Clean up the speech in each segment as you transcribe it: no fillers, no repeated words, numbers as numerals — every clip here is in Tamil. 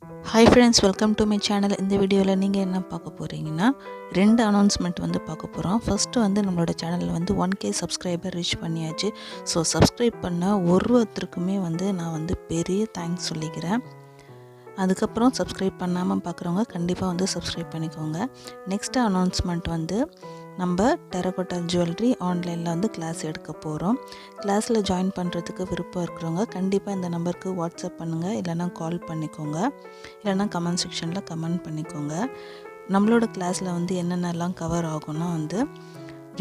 Hi friends, welcome to my channel. இந்த வீடியோவில் நீங்கள் என்ன பார்க்க போகிறீங்கன்னா ரெண்டு அனௌன்ஸ்மெண்ட் வந்து பார்க்க போகிறோம். ஃபஸ்ட்டு வந்து நம்மளோட சேனலில் வந்து 1K சப்ஸ்கிரைபர் ரீச் பண்ணியாச்சு. ஸோ சப்ஸ்கிரைப் பண்ண ஒருத்தருக்குமே வந்து நான் வந்து பெரிய தேங்க்ஸ் சொல்லிக்கிறேன். அதுக்கப்புறம் சப்ஸ்கிரைப் பண்ணாமல் பார்க்குறவங்க கண்டிப்பாக வந்து சப்ஸ்கிரைப் பண்ணிக்கோங்க. நெக்ஸ்ட்டு அனௌன்ஸ்மெண்ட் வந்து நம்ம டெரகோட்டா ஜுவல்லரி ஆன்லைனில் வந்து கிளாஸ் எடுக்க போகிறோம். கிளாஸில் ஜாயின் பண்ணுறதுக்கு விருப்பம் இருக்கிறவங்க கண்டிப்பாக இந்த நம்பருக்கு வாட்ஸ்அப் பண்ணுங்கள், இல்லைனா கால் பண்ணிக்கோங்க, இல்லைனா கமெண்ட் செக்ஷனில் கமெண்ட் பண்ணிக்கோங்க. நம்மளோட கிளாஸில் வந்து என்னென்னலாம் கவர் ஆகும்னா வந்து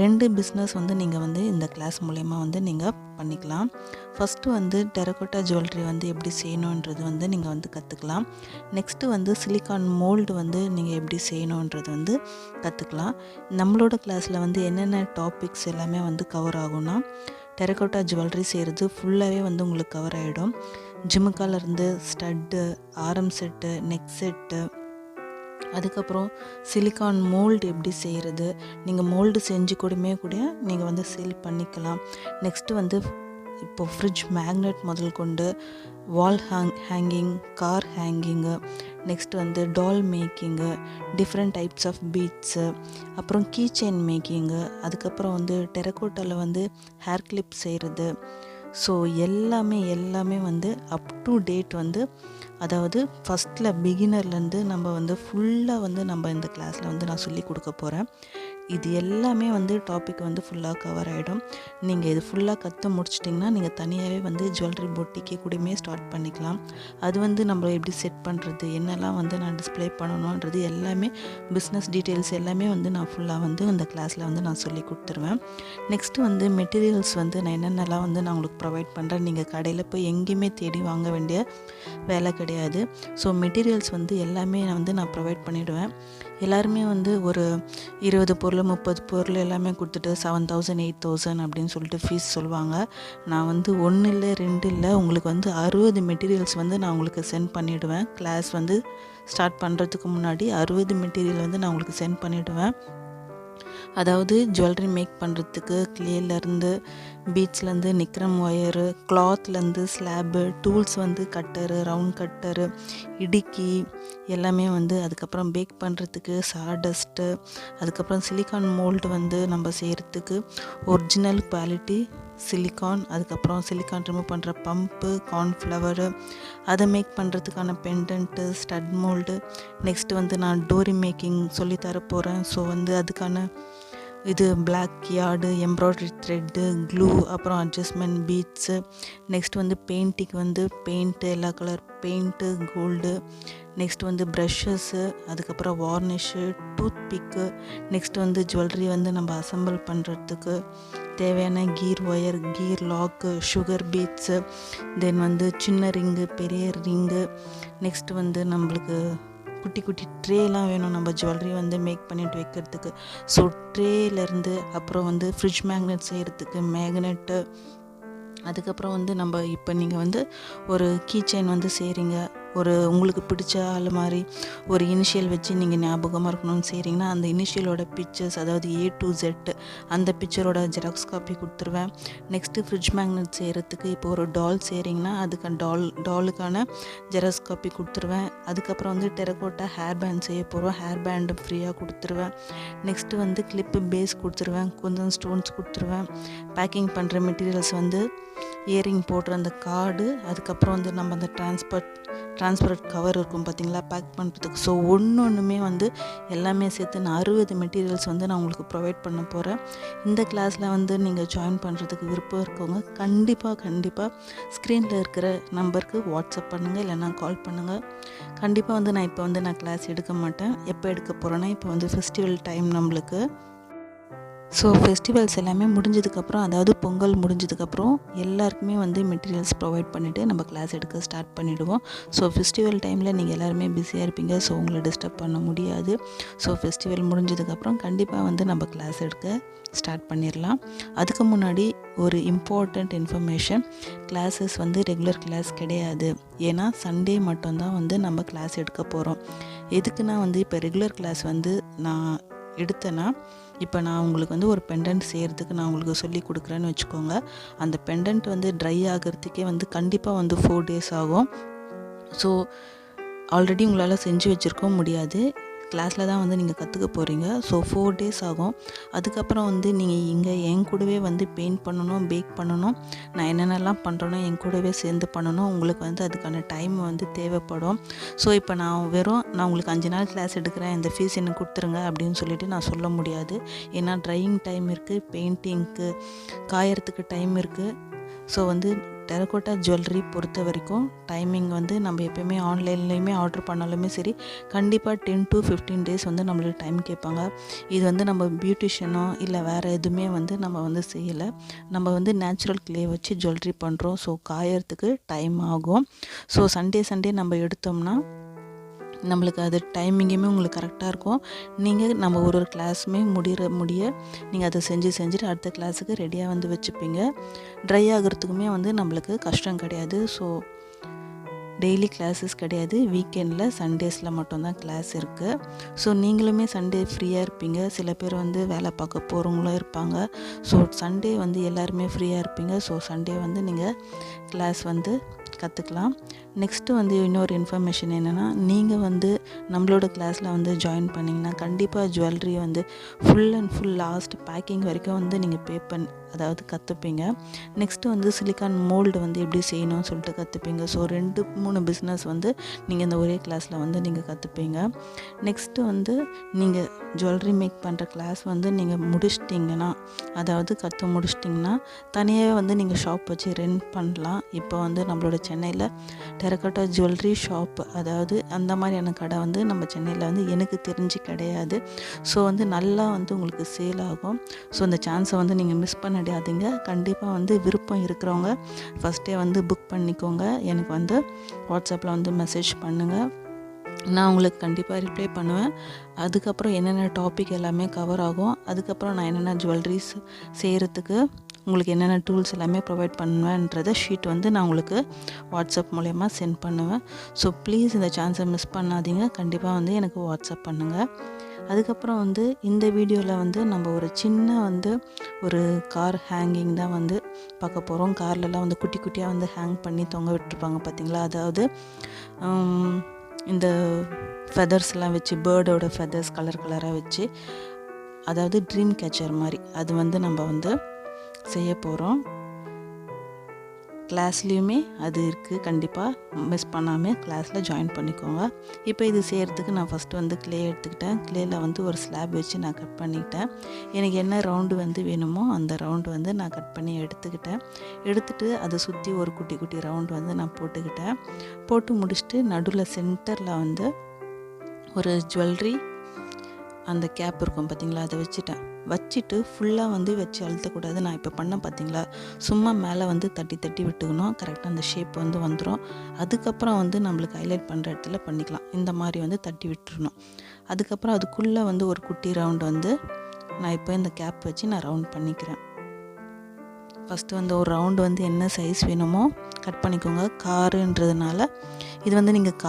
2 பிஸ்னஸ் வந்து நீங்கள் வந்து இந்த கிளாஸ் மூலயமா வந்து நீங்கள் பண்ணிக்கலாம். ஃபஸ்ட்டு வந்து டெரகோட்டா ஜுவல்லரி வந்து எப்படி செய்யணுன்றது வந்து நீங்கள் வந்து கற்றுக்கலாம். நெக்ஸ்ட்டு வந்து சிலிக்கான் மோல்டு வந்து நீங்கள் எப்படி செய்யணுன்றது வந்து கற்றுக்கலாம். நம்மளோட கிளாஸில் வந்து என்னென்ன டாபிக்ஸ் எல்லாமே வந்து கவர் ஆகும்னா, டெரகோட்டா ஜுவல்லரி செய்கிறது ஃபுல்லாகவே வந்து உங்களுக்கு கவர் ஆகிடும். ஜிமுக்காலேருந்து ஸ்டட்டு, ஆரம் செட்டு, நெக் செட்டு, அதுக்கப்புறம் சிலிக்கான் மோல்டு எப்படி செய்கிறது, நீங்கள் மோல்டு செஞ்சு கூட நீங்கள் வந்து சேல் பண்ணிக்கலாம். நெக்ஸ்ட்டு வந்து இப்போ ஃப்ரிட்ஜ் மேக்னெட் முதல் கொண்டு wall hanging, car hanging, next வந்து doll making, different types of beads, அப்புறம் கீ செயின் மேக்கிங்கு, அதுக்கப்புறம் வந்து டெரகோட்டாவில் வந்து ஹேர் கிளிப் செய்கிறது. ஸோ எல்லாமே வந்து அப் டு டேட் வந்து, அதாவது ஃபஸ்ட்டில் பிகினர்லேருந்து நம்ம வந்து ஃபுல்லாக வந்து நம்ம இந்த கிளாஸில் வந்து நான் சொல்லி கொடுக்க போகிறேன். இது எல்லாமே வந்து டாபிக் வந்து ஃபுல்லாக கவர் ஆகிடும். நீங்கள் இது ஃபுல்லாக கற்று முடிச்சிட்டிங்கன்னா நீங்கள் தனியாகவே வந்து ஜுவல்லரி பொட்டிக்கே கூடமே ஸ்டார்ட் பண்ணிக்கலாம். அது வந்து நம்ம எப்படி செட் பண்ணுறது, என்னெல்லாம் வந்து நான் டிஸ்பிளே பண்ணணுன்றது எல்லாமே, பிஸ்னஸ் டீட்டெயில்ஸ் எல்லாமே வந்து நான் ஃபுல்லாக வந்து இந்த கிளாஸில் வந்து நான் சொல்லி கொடுத்துருவேன். நெக்ஸ்ட்டு வந்து மெட்டீரியல்ஸ் வந்து நான் என்னென்னலாம் வந்து நான் உங்களுக்கு ப்ரொவைட் பண்ணுறேன். நீங்கள் கடையில் போய் எங்கேயுமே தேடி வாங்க வேண்டிய வேலை கிடையாது. ஸோ மெட்டீரியல்ஸ் வந்து எல்லாமே நான் ப்ரொவைட் பண்ணிவிடுவேன். எல்லாருமே வந்து ஒரு 20 பொருள் 30 பொருள் எல்லாமே கொடுத்துட்டு 7,000 8,000 அப்படின்னு சொல்லிட்டு ஃபீஸ் சொல்லுவாங்க. நான் வந்து 1 இல்லை 2 இல்லை, உங்களுக்கு வந்து 60 மெட்டீரியல்ஸ் வந்து நான் உங்களுக்கு சென்ட் பண்ணிவிடுவேன். கிளாஸ் வந்து ஸ்டார்ட் பண்ணுறதுக்கு முன்னாடி 60 மெட்டீரியல் வந்து நான் உங்களுக்கு சென்ட் பண்ணிவிடுவேன். அதாவது ஜுவல்லரி மேக் பண்ணுறதுக்கு கிளேலேருந்து, பீட்ஸ்லேருந்து, நிக்ரம் ஒயரு, கிளாத்லேருந்து ஸ்லாபு, டூல்ஸ் வந்து கட்டரு, ரவுண்ட் கட்டரு, இடுக்கி எல்லாமே வந்து, அதுக்கப்புறம் பேக் பண்ணுறதுக்கு சாடஸ்ட்டு, அதுக்கப்புறம் சிலிக்கான் மோல்டு வந்து நம்ம செய்கிறதுக்கு ஒரிஜினல் குவாலிட்டி சிலிக்கான், அதுக்கப்புறம் சிலிக்கான் ரிமூவ் பண்ணுற பம்பு, கார்ன்ஃப்ளவரு, அதை மேக் பண்ணுறதுக்கான பெண்டன்ட்டு, ஸ்டட் மோல்டு. நெக்ஸ்ட்டு வந்து நான் டோரி மேக்கிங் சொல்லித்தர போகிறேன். ஸோ வந்து அதுக்கான இது black yard, embroidery thread, glue, அப்புறம் அட்ஜஸ்ட்மெண்ட் பீட்ஸு. நெக்ஸ்ட் வந்து பெயிண்டிங் வந்து பெயிண்ட்டு, எல்லா கலர் பெயிண்ட்டு, கோல்டு. நெக்ஸ்ட் வந்து ப்ரஷ்ஷஸ்ஸு, அதுக்கப்புறம் வார்னிஷு, டூத் பிக்கு. நெக்ஸ்ட் வந்து ஜுவல்லரி வந்து நம்ம அசம்பிள் பண்ணுறதுக்கு தேவையான கீர் ஒயர், கீர் லாக்கு, சுகர் பீட்ஸு, தென் வந்து சின்ன ரிங்கு, பெரிய ரிங்கு. நெக்ஸ்ட் வந்து நம்மளுக்கு குட்டி குட்டி ட்ரேலாம் வேணும் நம்ம ஜுவல்லரி வந்து மேக் பண்ணிட்டு வைக்கிறதுக்கு. ஸோ ட்ரேலேருந்து அப்புறம் வந்து ஃப்ரிட்ஜ் மேக்னெட் செய்கிறதுக்கு மேக்னெட்டு, அதுக்கப்புறம் வந்து நம்ம இப்போ நீங்கள் வந்து ஒரு கீ செயின் வந்து செய்கிறீங்க, ஒரு உங்களுக்கு பிடிச்ச ஆள் மாதிரி ஒரு இனிஷியல் வச்சு நீங்கள் ஞாபகமாக இருக்கணும்னு செய்கிறீங்கன்னா அந்த இனிஷியலோட பிக்சர்ஸ், அதாவது A to Z அந்த பிக்சரோட ஜெராக்ஸ் காப்பி கொடுத்துருவேன். நெக்ஸ்ட்டு ஃப்ரிட்ஜ் மேக்னெட் செய்கிறதுக்கு இப்போ ஒரு டால் செய்கிறீங்கன்னா அதுக்கு டாலுக்கான ஜெராக்ஸ் காப்பி கொடுத்துருவேன். அதுக்கப்புறம் வந்து டெரகோட்டா ஹேர் பேண்ட் செய்ய போகிறோம், ஹேர் பேண்டு ஃப்ரீயாக கொடுத்துருவேன். நெக்ஸ்ட்டு வந்து கிளிப்பு பேஸ் கொடுத்துருவேன், கொஞ்சம் ஸ்டோன்ஸ் கொடுத்துருவேன். பேக்கிங் பண்ணுற மெட்டீரியல்ஸ் வந்து இயரிங் போடுற அந்த கார்டு, அதுக்கப்புறம் வந்து நம்ம அந்த டிரான்ஸ்பரண்ட் கவர் இருக்கும் பார்த்தீங்களா பேக் பண்ணுறதுக்கு. ஸோ ஒன்றுமே வந்து எல்லாமே சேர்த்து நான் 60 மெட்டீரியல்ஸ் வந்து நான் உங்களுக்கு ப்ரொவைட் பண்ண போகிறேன். இந்த கிளாஸில் வந்து நீங்கள் ஜாயின் பண்ணுறதுக்கு விருப்பம் இருக்கவங்க கண்டிப்பாக ஸ்க்ரீனில் இருக்கிற நம்பருக்கு வாட்ஸ்அப் பண்ணுங்கள், இல்லைனா கால் பண்ணுங்கள். கண்டிப்பாக வந்து நான் இப்போ வந்து கிளாஸ் எடுக்க மாட்டேன். எப்போ எடுக்க போகிறேன்னா இப்போ வந்து ஃபெஸ்டிவல் டைம் நம்மளுக்கு. ஸோ ஃபெஸ்டிவல்ஸ் எல்லாமே முடிஞ்சதுக்கப்புறம், அதாவது பொங்கல் முடிஞ்சதுக்கப்புறம் எல்லாருக்குமே வந்து மெட்டீரியல்ஸ் ப்ரொவைட் பண்ணிவிட்டு நம்ம கிளாஸ் எடுக்க ஸ்டார்ட் பண்ணிவிடுவோம். ஸோ ஃபெஸ்டிவல் டைமில் நீங்கள் எல்லாருமே பிஸியாக இருப்பீங்க, ஸோ உங்களை டிஸ்டர்ப் பண்ண முடியாது. ஸோ ஃபெஸ்டிவல் முடிஞ்சதுக்கப்புறம் கண்டிப்பாக வந்து நம்ம கிளாஸ் எடுக்க ஸ்டார்ட் பண்ணிடலாம். அதுக்கு முன்னாடி ஒரு இம்பார்ட்டண்ட் இன்ஃபர்மேஷன், கிளாஸஸ் வந்து ரெகுலர் கிளாஸ் கிடையாது. ஏன்னா சண்டே மட்டும்தான் வந்து நம்ம கிளாஸ் எடுக்க போகிறோம். எதுக்குன்னா வந்து இப்போ ரெகுலர் கிளாஸ் வந்து நான் எடுத்தேன்னா, இப்போ நான் உங்களுக்கு வந்து ஒரு பெண்டன்ட் செய்கிறதுக்கு நான் உங்களுக்கு சொல்லி கொடுக்குறேன்னு வச்சுக்கோங்க. அந்த பெண்டன்ட் வந்து ட்ரை ஆகிறதுக்கே வந்து கண்டிப்பாக வந்து 4 days ஆகும். ஸோ ஆல்ரெடி உங்களால் செஞ்சு வச்சுருக்கவும் முடியாது. கிளாஸில் தான் வந்து நீங்கள் கற்றுக்க போகிறீங்க. ஸோ 4 days ஆகும். அதுக்கப்புறம் வந்து நீங்கள் இங்கே என் கூடவே வந்து பெயிண்ட் பண்ணணும், பேக் பண்ணணும். நான் என்னென்னலாம் பண்ணுறேனோ என் கூடவே சேர்ந்து பண்ணணும். உங்களுக்கு வந்து அதுக்கான டைம் வந்து தேவைப்படும். ஸோ இப்போ நான் உங்களுக்கு 5 நாள் கிளாஸ் எடுக்கிறேன், இந்த ஃபீஸ் எனக்கு கொடுத்துருங்க அப்படின்னு சொல்லிட்டு நான் சொல்ல முடியாது. ஏன்னா ட்ரையிங் டைம் இருக்குது, பெயிண்டிங்க்கு காயறதுக்கு டைம் இருக்குது. ஸோ வந்து டெரகோட்டா ஜுவல்லரி பொறுத்த வரைக்கும் டைமிங் வந்து நம்ம எப்போயுமே ஆன்லைன்லேயுமே ஆர்டர் பண்ணாலுமே சரி, கண்டிப்பாக 10 to 15 days வந்து நம்மளுக்கு டைம் கேட்பாங்க. இது வந்து நம்ம பியூட்டிஷியனோ இல்லை வேறு எதுவுமே வந்து நம்ம வந்து செய்யலை. நம்ம வந்து நேச்சுரல் க்ளே வச்சு ஜுவல்லரி பண்ணுறோம். ஸோ காயறதுக்கு டைம் ஆகும். ஸோ சண்டே நம்ம எடுத்தோம்னா நம்மளுக்கு அது டைமிங்குமே உங்களுக்கு கரெக்டாக இருக்கும். நம்ம ஒரு கிளாஸுமே முடிய நீங்கள் அதை செஞ்சுட்டு அடுத்த கிளாஸுக்கு ரெடியாக வந்து வச்சுப்பீங்க. ட்ரை ஆகிறதுக்குமே வந்து நம்மளுக்கு கஷ்டம் கிடையாது. ஸோ டெய்லி கிளாஸஸ் கிடையாது, வீக்கெண்டில் சண்டேஸில் மட்டும்தான் கிளாஸ் இருக்குது. ஸோ நீங்களுமே சண்டே ஃப்ரீயாக இருப்பீங்க. சில பேர் வந்து வேலை பார்க்க போகிறவங்களும் இருப்பாங்க. ஸோ சண்டே வந்து எல்லாருமே ஃப்ரீயாக இருப்பீங்க. ஸோ சண்டே வந்து நீங்கள் கிளாஸ் வந்து கற்றுக்கலாம். நெக்ஸ்ட்டு வந்து இன்னொரு இன்ஃபர்மேஷன் என்னென்னா, நீங்கள் வந்து நம்மளோட கிளாஸில் வந்து ஜாயின் பண்ணிங்கன்னா கண்டிப்பாக ஜுவல்லரி வந்து full and full last packing வரைக்கும் வந்து நீங்கள் அதாவது கற்றுப்பீங்க. நெக்ஸ்ட்டு வந்து சிலிக்கான் மோல்டு வந்து எப்படி செய்யணும்னு சொல்லிட்டு கற்றுப்பீங்க. ஸோ 2-3 பிஸ்னஸ் வந்து நீங்கள் இந்த ஒரே கிளாஸில் வந்து நீங்கள் கற்றுப்பீங்க. நெக்ஸ்ட்டு வந்து நீங்கள் ஜுவல்லரி மேக் பண்ணுற கிளாஸ் வந்து நீங்கள் முடிச்சிட்டிங்கன்னா, அதாவது கற்று முடிச்சிட்டிங்கன்னா தனியாக வந்து நீங்கள் ஷாப் வச்சு ரென்ட் பண்ணலாம். இப்போ வந்து நம்மளோட சென்னையில் டெரகோட்டா ஜுவல்லரி ஷாப், அதாவது அந்த மாதிரியான கடை வந்து நம்ம சென்னையில் வந்து எனக்கு தெரிஞ்சு கிடையாது. ஸோ வந்து நல்லா வந்து உங்களுக்கு சேல் ஆகும். ஸோ இந்த சான்ஸை வந்து நீங்கள் மிஸ் பண்ணிடாதீங்க. கண்டிப்பாக வந்து விருப்பம் இருக்கிறவங்க ஃபஸ்ட்டே வந்து புக் பண்ணிக்கோங்க. எனக்கு வந்து வாட்ஸ்அப்பில் வந்து மெசேஜ் பண்ணுங்கள், நான் உங்களுக்கு கண்டிப்பாக ரிப்ளை பண்ணுவேன். அதுக்கப்புறம் என்னென்ன டாபிக் எல்லாமே கவர் ஆகும், அதுக்கப்புறம் நான் என்னென்ன ஜுவல்லரிஸ் செய்கிறதுக்கு உங்களுக்கு என்னென்ன டூல்ஸ் எல்லாமே ப்ரொவைட் பண்ணுவேன்றதை ஷீட் வந்து நான் உங்களுக்கு வாட்ஸ்அப் மூலயமா சென்ட் பண்ணுவேன். ஸோ ப்ளீஸ் இந்த சான்ஸை மிஸ் பண்ணாதீங்க. கண்டிப்பாக வந்து எனக்கு வாட்ஸ்அப் பண்ணுங்கள். அதுக்கப்புறம் வந்து இந்த வீடியோவில் வந்து நம்ம ஒரு சின்ன வந்து ஒரு கார் ஹேங்கிங் தான் வந்து பார்க்க போகிறோம். கார்லலாம் வந்து குட்டி குட்டியாக வந்து ஹேங் பண்ணி தொங்க விட்டுருப்பாங்க பார்த்தீங்களா, அதாவது இந்த ஃபெதர்ஸ்லாம் வச்சு, பேர்டோட ஃபெதர்ஸ் கலராக வச்சு, அதாவது ட்ரீம் கேச்சர் மாதிரி அது வந்து நம்ம வந்து செய்ய போகிறோம். கிளாஸ்லேயுமே அது இருக்குது. கண்டிப்பாக மிஸ் பண்ணாமல் கிளாஸில் ஜாயின் பண்ணிக்கோங்க. இப்போ இது செய்கிறதுக்கு நான் ஃபஸ்ட்டு வந்து க்ளே எடுத்துக்கிட்டேன். க்ளேயில் வந்து ஒரு ஸ்லாப் வச்சு நான் கட் பண்ணிக்கிட்டேன். எனக்கு என்ன ரவுண்டு வந்து வேணுமோ அந்த ரவுண்டு வந்து நான் கட் பண்ணி எடுத்துகிட்டு அதை சுற்றி ஒரு குட்டி குட்டி ரவுண்டு வந்து நான் போட்டு முடிச்சுட்டு நடுவில் சென்டரில் வந்து ஒரு ஜுவல்லரி அந்த கேப் இருக்கும் பார்த்தீங்களா, அதை வச்சுட்டு ஃபுல்லாக வந்து வச்சு அழுத்தக்கூடாது. நான் இப்போ பண்ணேன் பார்த்தீங்களா, சும்மா மேலே வந்து தட்டி விட்டுக்கணும். கரெக்டாக அந்த ஷேப் வந்து வந்துடும். அதுக்கப்புறம் வந்து நம்மளுக்கு ஹைலைட் பண்ணுற இடத்துல பண்ணிக்கலாம். இந்த மாதிரி வந்து தட்டி விட்டுறணும். அதுக்கப்புறம் அதுக்குள்ளே வந்து ஒரு குட்டி ரவுண்டு வந்து நான் இப்போ இந்த கேப் வச்சு நான் ரவுண்ட் பண்ணிக்கிறேன். ஃபஸ்ட்டு வந்து ஒரு ரவுண்டு வந்து என்ன சைஸ் வேணுமோ கட் பண்ணிக்கோங்க. காருன்றதுனால இது வந்து நீங்கள்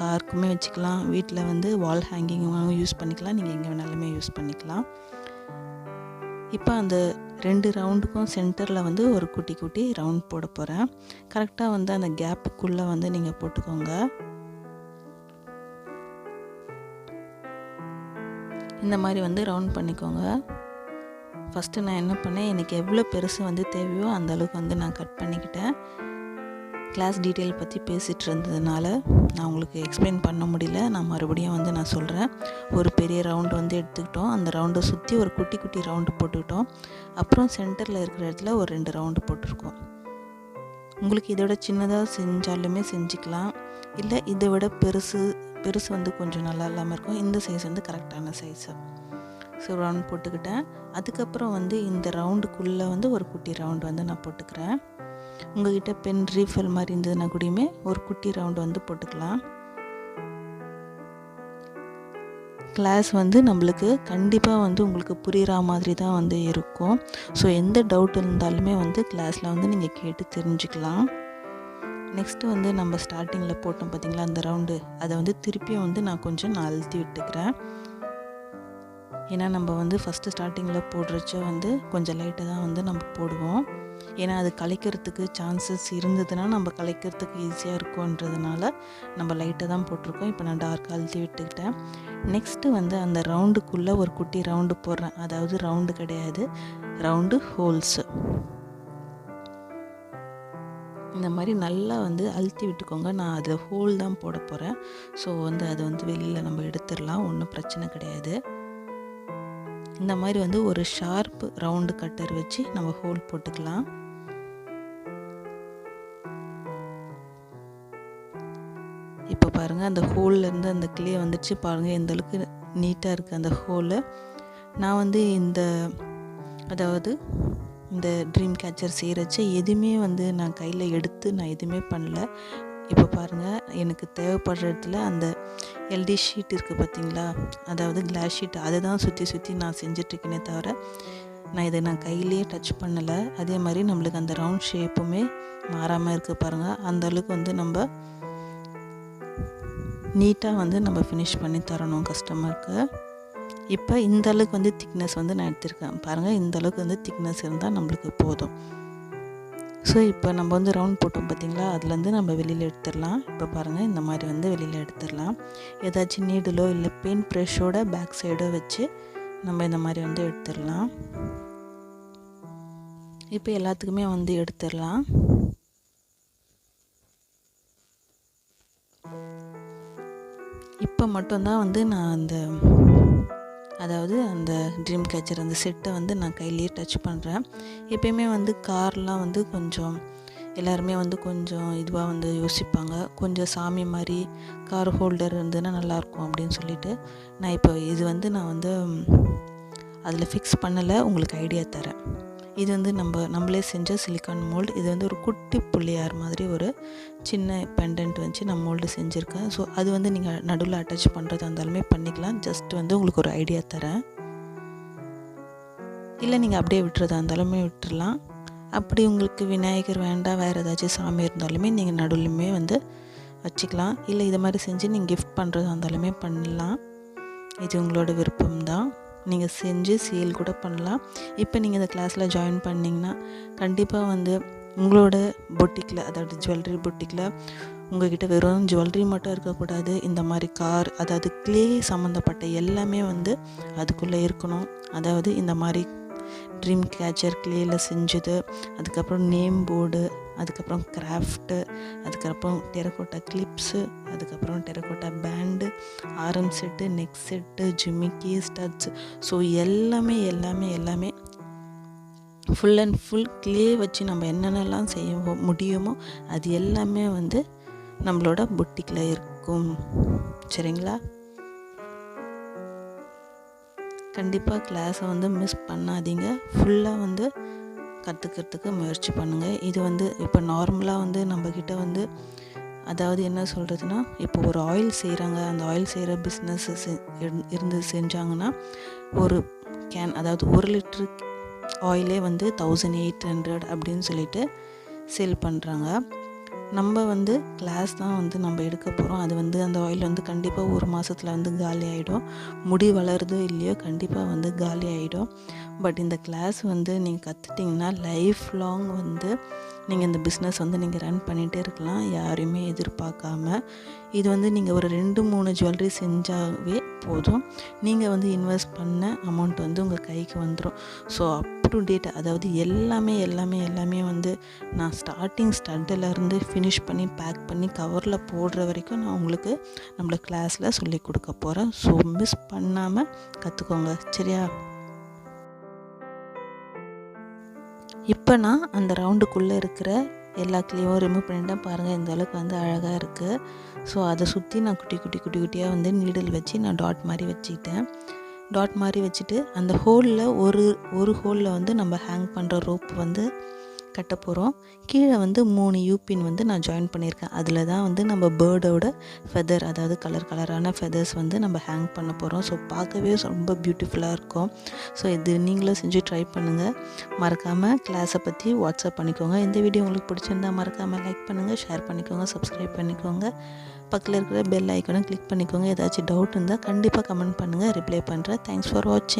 காருக்குமே வச்சுக்கலாம், வீட்டில் வந்து வால் ஹேங்கிங்கும் யூஸ் பண்ணிக்கலாம், நீங்கள் எங்கே வேணாலுமே யூஸ் பண்ணிக்கலாம். இப்போ அந்த 2 ரவுண்டுக்கும் சென்டரில் வந்து ஒரு குட்டி ரவுண்ட் போட போகிறேன். கரெக்டாக வந்து அந்த கேப்புக்குள்ளே வந்து நீங்கள் போட்டுக்கோங்க. இந்த மாதிரி வந்து ரவுண்ட் பண்ணிக்கோங்க. ஃபஸ்ட்டு நான் என்ன பண்ணேன், எனக்கு எவ்வளோ பெருசு வந்து தேவையோ அந்த அளவுக்கு வந்து நான் கட் பண்ணிக்கிட்டேன். கிளாஸ் டீட்டெயில் பற்றி பேசிகிட்டு இருந்ததுனால நான் உங்களுக்கு எக்ஸ்பிளைன் பண்ண முடியல. நான் மறுபடியும் வந்து நான் சொல்கிறேன். ஒரு பெரிய ரவுண்டு வந்து எடுத்துக்கிட்டோம். அந்த ரவுண்டை சுற்றி ஒரு குட்டி ரவுண்டு போட்டுக்கிட்டோம். அப்புறம் சென்டரில் இருக்கிற இடத்துல ஒரு 2 ரவுண்டு போட்டிருக்கோம். உங்களுக்கு இதோட சின்னதாக செஞ்சாலுமே செஞ்சுக்கலாம், இல்லை இதை விட பெருசு வந்து கொஞ்சம் நல்லா இல்லாமல் இருக்கும். இந்த சைஸ் வந்து கரெக்டான சைஸு. ஸோ ரவுண்ட் போட்டுக்கிட்டேன். அதுக்கப்புறம் வந்து இந்த ரவுண்டுக்குள்ளே வந்து ஒரு குட்டி ரவுண்டு வந்து நான் போட்டுக்கிறேன். உங்கள்கிட்ட பென் ரீஃபில் மாதிரி இருந்ததுன்னா கூடயுமே ஒரு குட்டி ரவுண்டு வந்து போட்டுக்கலாம். கிளாஸ் வந்து நம்மளுக்கு கண்டிப்பாக வந்து உங்களுக்கு புரிகிற மாதிரி தான் வந்து இருக்கும். ஸோ எந்த டவுட் இருந்தாலுமே வந்து கிளாஸில் வந்து நீங்கள் கேட்டு தெரிஞ்சுக்கலாம். நெக்ஸ்ட்டு வந்து நம்ம ஸ்டார்டிங்கில் போட்டோம் பார்த்திங்களா அந்த ரவுண்டு, அதை வந்து திருப்பியும் வந்து நான் கொஞ்சம் அழுத்தி விட்டுக்கிறேன். ஏன்னா நம்ம வந்து ஃபஸ்ட்டு ஸ்டார்டிங்கில் போடுறச்ச வந்து கொஞ்சம் லைட்டாக தான் வந்து நம்ம போடுவோம். ஏன்னா அது கலைக்கிறதுக்கு சான்சஸ் இருந்ததுன்னா நம்ம கலைக்கிறதுக்கு ஈஸியாக இருக்கும்ன்றதுனால நம்ம லைட்டாக தான் போட்டிருக்கோம். இப்போ நான் டார்க் அழுத்தி விட்டுக்கிட்டேன். நெக்ஸ்ட்டு வந்து அந்த ரவுண்டுக்குள்ளே ஒரு குட்டி ரவுண்டு போடுறேன். அதாவது ரவுண்டு கிடையாது, ரவுண்டு ஹோல்ஸு. இந்த மாதிரி நல்லா வந்து அழுத்தி விட்டுக்கோங்க. நான் அதில் ஹோல் தான் போட போகிறேன். ஸோ வந்து அதை வந்து வெளியில் நம்ம எடுத்துடலாம், ஒன்றும் பிரச்சனை கிடையாது. இந்த மாதிரி வந்து ஒரு ஷார்ப் ரவுண்டு கட்டர் வச்சு நம்ம ஹோல் போட்டுக்கலாம். இப்போ பாருங்கள், அந்த ஹோல்லேருந்து அந்த கிளே வந்துடுச்சு பாருங்கள், எந்த அளவுக்கு நீட்டாக இருக்குது அந்த ஹோலு. நான் வந்து அதாவது இந்த ட்ரீம் கேச்சர் செய்கிறச்ச எதுவுமே வந்து நான் கையில் எடுத்து நான் எதுவுமே பண்ணல. இப்போ பாருங்கள், எனக்கு தேவைப்படுற இடத்துல அந்த எல்டி ஷீட் இருக்குது பார்த்தீங்களா, அதாவது கிளாஸ் ஷீட், அதை தான் சுற்றி நான் செஞ்சிட்ருக்கேனே தவிர நான் கையிலேயே டச் பண்ணலை. அதே மாதிரி நம்மளுக்கு அந்த ரவுண்ட் ஷேப்புமே மாறாமல் இருக்குது பாருங்கள். அந்த அளவுக்கு வந்து நம்ம நீட்டாக வந்து நம்ம ஃபினிஷ் பண்ணி தரணும் கஸ்டமருக்கு. இப்போ இந்த அளவுக்கு வந்து திக்னஸ் வந்து நான் எடுத்திருக்கேன் பாருங்கள். இந்த அளவுக்கு வந்து திக்னஸ் இருந்தால் நம்மளுக்கு போதும். ஸோ இப்போ நம்ம வந்து ரவுண்ட் போட்டோம் பார்த்திங்களா, அதுலேருந்து நம்ம வெளியில் எடுத்துடலாம். இப்போ பாருங்கள், இந்த மாதிரி வந்து வெளியில் எடுத்துடலாம். ஏதாச்சும் நீடிலோ இல்லை பெயிண்ட் ப்ரஷோட பேக் சைடோ வச்சு நம்ம இந்த மாதிரி வந்து எடுத்துடலாம். இப்போ எல்லாத்துக்குமே வந்து எடுத்துடலாம். இப்போ மட்டும்தான் வந்து நான் அந்த ட்ரீம் கேச்சர் அந்த செட்டை வந்து நான் கையிலேயே டச் பண்ணுறேன். எப்பயுமே வந்து கார்லாம் வந்து கொஞ்சம் எல்லாருமே வந்து கொஞ்சம் இதுவாக வந்து யோசிப்பாங்க, கொஞ்சம் சாமி மாதிரி கார் ஹோல்டர் இருந்ததுன்னா நல்லாயிருக்கும் அப்படின்னு சொல்லிட்டு நான் இப்போ இது வந்து நான் வந்து அதில் ஃபிக்ஸ் பண்ணலை, உங்களுக்கு ஐடியா தரேன். இது வந்து நம்மளே செஞ்ச சிலிக்கான் மோல்டு. இது வந்து ஒரு குட்டி புள்ளியார் மாதிரி ஒரு சின்ன பெண்டன்ட் வச்சு நான் மோல்டு செஞ்சுருக்கேன். ஸோ அது வந்து நீங்கள் நடுவில் அட்டாச் பண்ணுறதா இருந்தாலுமே பண்ணிக்கலாம். ஜஸ்ட் வந்து உங்களுக்கு ஒரு ஐடியா தரேன். இல்லை நீங்கள் அப்படியே விட்டுறதா இருந்தாலுமே விட்டுடலாம். அப்படி உங்களுக்கு விநாயகர் வேண்டாம், வேறு ஏதாச்சும் சாமி இருந்தாலுமே நீங்கள் நடுவுலையுமே வந்து வச்சுக்கலாம். இல்லை இது மாதிரி செஞ்சு நீங்கள் கிஃப்ட் பண்ணுறதா இருந்தாலுமே பண்ணலாம். இது உங்களோட விருப்பம்தான். நீங்கள் செஞ்சு சேல் கூட பண்ணலாம். இப்போ நீங்கள் இந்த கிளாஸில் ஜாயின் பண்ணிங்கன்னா கண்டிப்பாக வந்து உங்களோட பொட்டிக்கில், அதாவது ஜுவல்லரி பொட்டிக்கில் உங்கள்கிட்ட வெறும் ஜுவல்லரி மட்டும் இருக்கக்கூடாது. இந்த மாதிரி கார், அதாவது கிளே சம்மந்தப்பட்ட எல்லாமே வந்து அதுக்குள்ளே இருக்கணும். அதாவது இந்த மாதிரி ட்ரீம் கேச்சர் கிளேயில் செஞ்சது, அதுக்கப்புறம் நேம் போர்டு, அதுக்கப்புறம் கிராஃப்ட்டு, அதுக்கப்புறம் டெரகோட்டா கிளிப்ஸு, அதுக்கப்புறம் டெரகோட்டா பேண்டு, ஆரம் செட்டு, நெக் செட்டு, ஜிமிக்கி, ஸ்டட்ஸ். ஸோ எல்லாமே ஃபுல் அண்ட் ஃபுல் கிளே வச்சு நம்ம என்னென்னலாம் செய்ய முடியுமோ அது எல்லாமே வந்து நம்மளோட பொட்டிக்கில் இருக்கும். சரிங்களா? கண்டிப்பாக கிளாஸை வந்து மிஸ் பண்ணாதீங்க. ஃபுல்லாக வந்து கற்றுக்கிறதுக்கு முயற்சி பண்ணுங்கள். இது வந்து இப்போ நார்மலாக வந்து நம்மக்கிட்ட வந்து அதாவது என்ன சொல்கிறதுனா, இப்போ ஒரு ஆயில் செய்கிறாங்க, அந்த ஆயில் செய்கிற பிஸ்னஸ் இருந்து செஞ்சாங்கன்னா ஒரு கேன், அதாவது 1 லிட்டரு ஆயிலே வந்து 1800 அப்படின்னு சொல்லிட்டு சேல் பண்ணுறாங்க. நம்ம வந்து கிளாஸ் தான் வந்து நம்ம எடுக்க போகிறோம். அது வந்து அந்த ஆயில் வந்து கண்டிப்பாக 1 மாதத்தில் வந்து காலி ஆகிடும். முடி வளருதோ இல்லையோ கண்டிப்பாக வந்து காலி ஆகிடும். பட் இந்த கிளாஸ் வந்து நீங்கள் கற்றுட்டிங்கன்னா லைஃப் லாங் வந்து நீங்கள் இந்த பிஸ்னஸ் வந்து நீங்கள் ரன் பண்ணிகிட்டே இருக்கலாம், யாரையுமே எதிர்பார்க்காம. இது வந்து நீங்கள் ஒரு 2-3 ஜுவல்லரி செஞ்சாவே போதும். நீங்கள் வந்து இன்வெஸ்ட் பண்ண அமௌண்ட் வந்து உங்கள் கைக்கு வந்துடும். ஸோ அப் டு டேட், அதாவது எல்லாமே வந்து நான் ஸ்டார்டிங் ஸ்டட்டிலேருந்து ஃபினிஷ் பண்ணி பேக் பண்ணி கவரில் போடுற வரைக்கும் நான் உங்களுக்கு நம்மள கிளாஸில் சொல்லி கொடுக்க போகிறேன். ஸோ மிஸ் பண்ணாமல் கற்றுக்கோங்க. சரியா? இப்போ நான் அந்த ரவுண்டுக்குள்ளே இருக்கிற எல்லா கிளேவும் ரிமூவ் பண்ணிட்டேன். பாருங்கள், இந்த அளவுக்கு வந்து அழகாக இருக்குது. ஸோ அதை சுற்றி நான் குட்டியாக வந்து நீடில் வச்சு நான் டாட் மாதிரி வச்சுக்கிட்டேன். டாட் மாதிரி வச்சுட்டு அந்த ஹோலில் ஒரு ஹோலில் வந்து நம்ம ஹேங் பண்ணுற ரோப் வந்து கட்ட போகிறோம். கீழே வந்து 3 யூபின் வந்து நான் ஜாயின் பண்ணியிருக்கேன். அதில் தான் வந்து நம்ம பேர்டோட ஃபெதர், அதாவது கலரான ஃபெதர்ஸ் வந்து நம்ம ஹேங் பண்ண போகிறோம். ஸோ பார்க்கவே ரொம்ப பியூட்டிஃபுல்லாக இருக்கும். ஸோ இது நீங்களும் செஞ்சு ட்ரை பண்ணுங்கள். மறக்காமல் கிளாஸை பற்றி வாட்ஸ்அப் பண்ணிக்கோங்க. இந்த வீடியோ உங்களுக்கு பிடிச்சிருந்தா மறக்காமல் லைக் பண்ணுங்கள், ஷேர் பண்ணிக்கோங்க, சப்ஸ்கிரைப் பண்ணிக்கோங்க. பக்கத்தில் இருக்கிற பெல் ஐக்கானை கிளிக் பண்ணிக்கோங்க. ஏதாச்சும் டவுட் இருந்தால் கண்டிப்பாக கமெண்ட் பண்ணுங்கள், ரிப்ளை பண்ணுறேன். தேங்க்ஸ் ஃபார் வாட்சிங்.